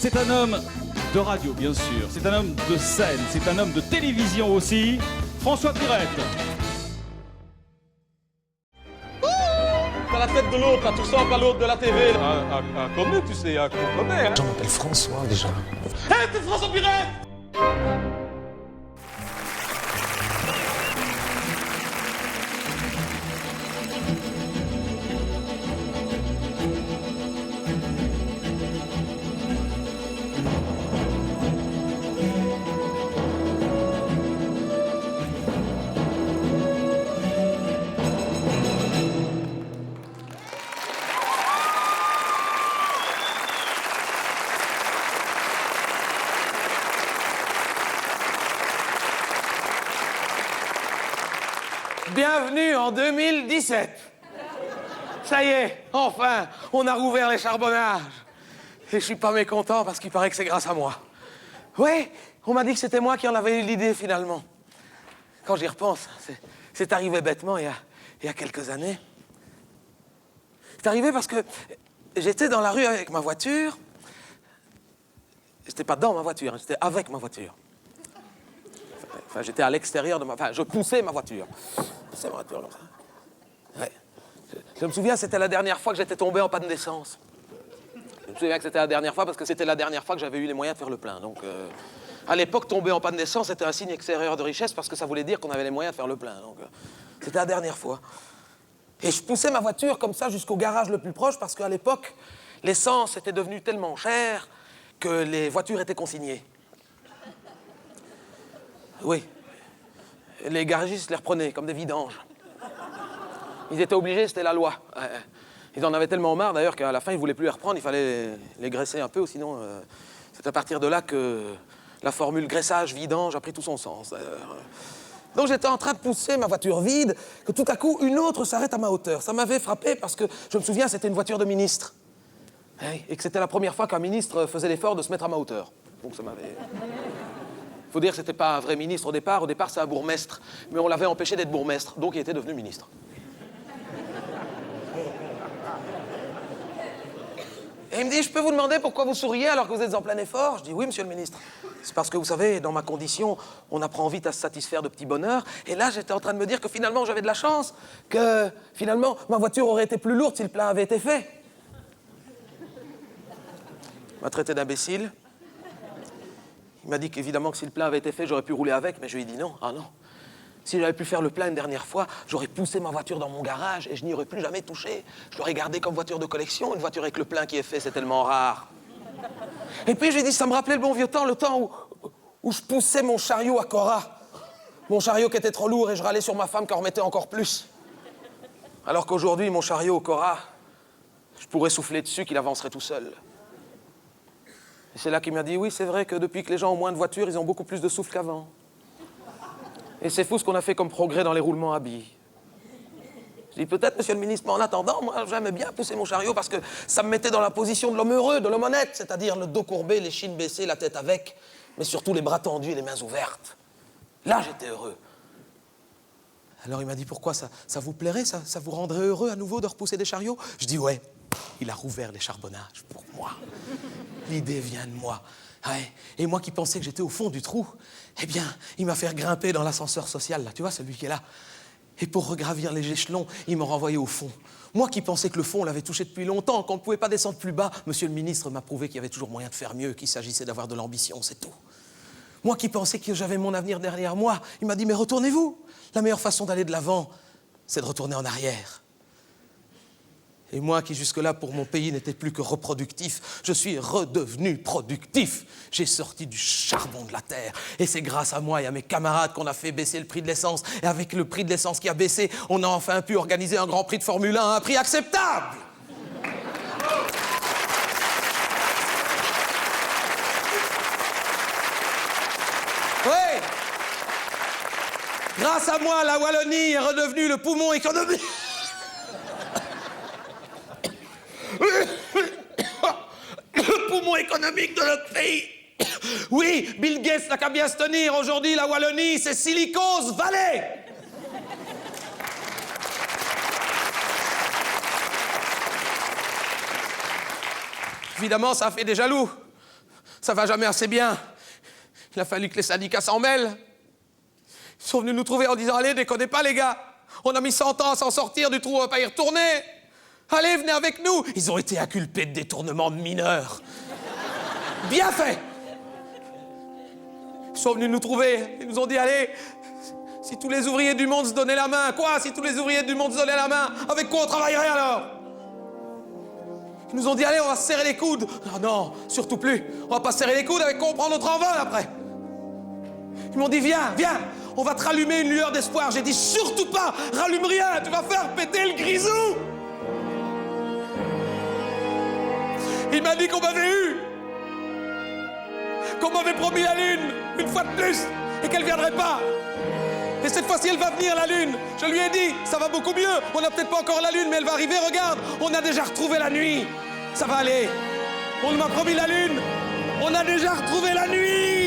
C'est un homme de radio, bien sûr. C'est un homme de scène. C'est un homme de télévision aussi. François Pirette. T'as la tête de l'autre, là, tu ressembles à l'autre de la TV. Un connu, tu sais, un qu'on connaît. Hein. Je m'appelle François déjà. Hé, hey, t'es François Pirette! Bienvenue en 2017. Ça y est, enfin, on a rouvert les charbonnages. Et je suis pas mécontent parce qu'il paraît que c'est grâce à moi. Ouais, on m'a dit que c'était moi qui en avais eu l'idée finalement. Quand j'y repense, c'est arrivé bêtement il y a quelques années. C'est arrivé parce que j'étais dans la rue avec ma voiture. J'étais pas dans ma voiture, j'étais avec ma voiture. Enfin, j'étais à l'extérieur de ma... Enfin, je poussais ma voiture. C'est ma voiture, comme ça. Ouais. Je me souviens, c'était la dernière fois que j'étais tombé en panne d'essence. Je me souviens que c'était la dernière fois parce que c'était la dernière fois que j'avais eu les moyens de faire le plein. Donc, à l'époque, tomber en panne d'essence, c'était un signe extérieur de richesse parce que ça voulait dire qu'on avait les moyens de faire le plein. Donc, c'était la dernière fois. Et je poussais ma voiture comme ça jusqu'au garage le plus proche parce qu'à l'époque, l'essence était devenue tellement chère que les voitures étaient consignées. Oui. Les garagistes les reprenaient comme des vidanges. Ils étaient obligés, c'était la loi. Ils en avaient tellement marre d'ailleurs qu'à la fin, ils ne voulaient plus les reprendre, il fallait les graisser un peu, ou sinon, c'est à partir de là que la formule graissage-vidange a pris tout son sens. Donc j'étais en train de pousser ma voiture vide, que tout à coup, une autre s'arrête à ma hauteur. Ça m'avait frappé parce que, je me souviens, c'était une voiture de ministre. Et que c'était la première fois qu'un ministre faisait l'effort de se mettre à ma hauteur. Donc ça m'avait... Faut dire que c'était pas un vrai ministre au départ. Au départ, c'est un bourgmestre. Mais on l'avait empêché d'être bourgmestre, donc il était devenu ministre. Et il me dit, je peux vous demander pourquoi vous souriez alors que vous êtes en plein effort? Je dis, oui, monsieur le ministre. C'est parce que, vous savez, dans ma condition, on apprend vite à se satisfaire de petits bonheurs. Et là, j'étais en train de me dire que finalement, j'avais de la chance. Que, finalement, ma voiture aurait été plus lourde si le plein avait été fait. Il m'a traité d'imbécile. Il m'a dit qu'évidemment que si le plein avait été fait, j'aurais pu rouler avec, mais je lui ai dit non. Ah non. Si j'avais pu faire le plein une dernière fois, j'aurais poussé ma voiture dans mon garage et je n'y aurais plus jamais touché. Je l'aurais gardée comme voiture de collection. Une voiture avec le plein qui est fait, c'est tellement rare. Et puis je lui ai dit, ça me rappelait le bon vieux temps, le temps où je poussais mon chariot à Cora. Mon chariot qui était trop lourd et je râlais sur ma femme qui en remettait encore plus. Alors qu'aujourd'hui, mon chariot au Cora, je pourrais souffler dessus qu'il avancerait tout seul. Et c'est là qu'il m'a dit, oui, c'est vrai que depuis que les gens ont moins de voitures, ils ont beaucoup plus de souffle qu'avant. Et c'est fou ce qu'on a fait comme progrès dans les roulements à billes. Je dis, peut-être, monsieur le ministre, mais en attendant, moi, j'aimais bien pousser mon chariot parce que ça me mettait dans la position de l'homme heureux, de l'homme honnête, c'est-à-dire le dos courbé, les chines baissées, la tête avec, mais surtout les bras tendus et les mains ouvertes. Là, j'étais heureux. Alors il m'a dit, pourquoi ça vous plairait, ça vous rendrait heureux à nouveau de repousser des chariots? Je dis, ouais, il a rouvert les charbonnages pour moi. L'idée vient de moi. Ouais. Et moi qui pensais que j'étais au fond du trou, eh bien, il m'a fait grimper dans l'ascenseur social, là, tu vois, celui qui est là. Et pour regravir les échelons, il m'a renvoyé au fond. Moi qui pensais que le fond, on l'avait touché depuis longtemps, qu'on ne pouvait pas descendre plus bas, monsieur le ministre m'a prouvé qu'il y avait toujours moyen de faire mieux, qu'il s'agissait d'avoir de l'ambition, c'est tout. Moi qui pensais que j'avais mon avenir derrière moi, il m'a dit, mais retournez-vous. La meilleure façon d'aller de l'avant, c'est de retourner en arrière. Et moi qui jusque-là pour mon pays n'était plus que reproductif, je suis redevenu productif. J'ai sorti du charbon de la terre. Et c'est grâce à moi et à mes camarades qu'on a fait baisser le prix de l'essence. Et avec le prix de l'essence qui a baissé, on a enfin pu organiser un grand prix de Formule 1 à un prix acceptable. Oui. Grâce à moi, la Wallonie est redevenue le poumon économique. Le poumon économique de notre pays. Oui, Bill Gates n'a qu'à bien se tenir. Aujourd'hui, la Wallonie, c'est Silicose Valley. Évidemment, ça a fait des jaloux. Ça va jamais assez bien. Il a fallu que les syndicats s'en mêlent. Ils sont venus nous trouver en disant « Allez, déconnez pas les gars. On a mis 100 ans à s'en sortir du trou, on va pas y retourner. Allez, venez avec nous. » Ils ont été inculpés de détournement de mineurs. Bien fait. Ils sont venus nous trouver. Ils nous ont dit « Allez, si tous les ouvriers du monde se donnaient la main. » Quoi, si tous les ouvriers du monde se donnaient la main? Avec quoi on travaillerait alors? Ils nous ont dit « Allez, on va se serrer les coudes. » Non, non, surtout plus. On va pas se serrer les coudes, avec quoi on prend notre envol après? Ils m'ont dit « Viens, viens, on va te rallumer une lueur d'espoir. » J'ai dit « Surtout pas, rallume rien, tu vas faire péter le grisou. » Il m'a dit qu'on m'avait eu, qu'on m'avait promis la lune, une fois de plus, et qu'elle viendrait pas. Et cette fois-ci, elle va venir, la lune. Je lui ai dit, ça va beaucoup mieux. On n'a peut-être pas encore la lune, mais elle va arriver, regarde. On a déjà retrouvé la nuit. Ça va aller. On m'a promis la lune. On a déjà retrouvé la nuit.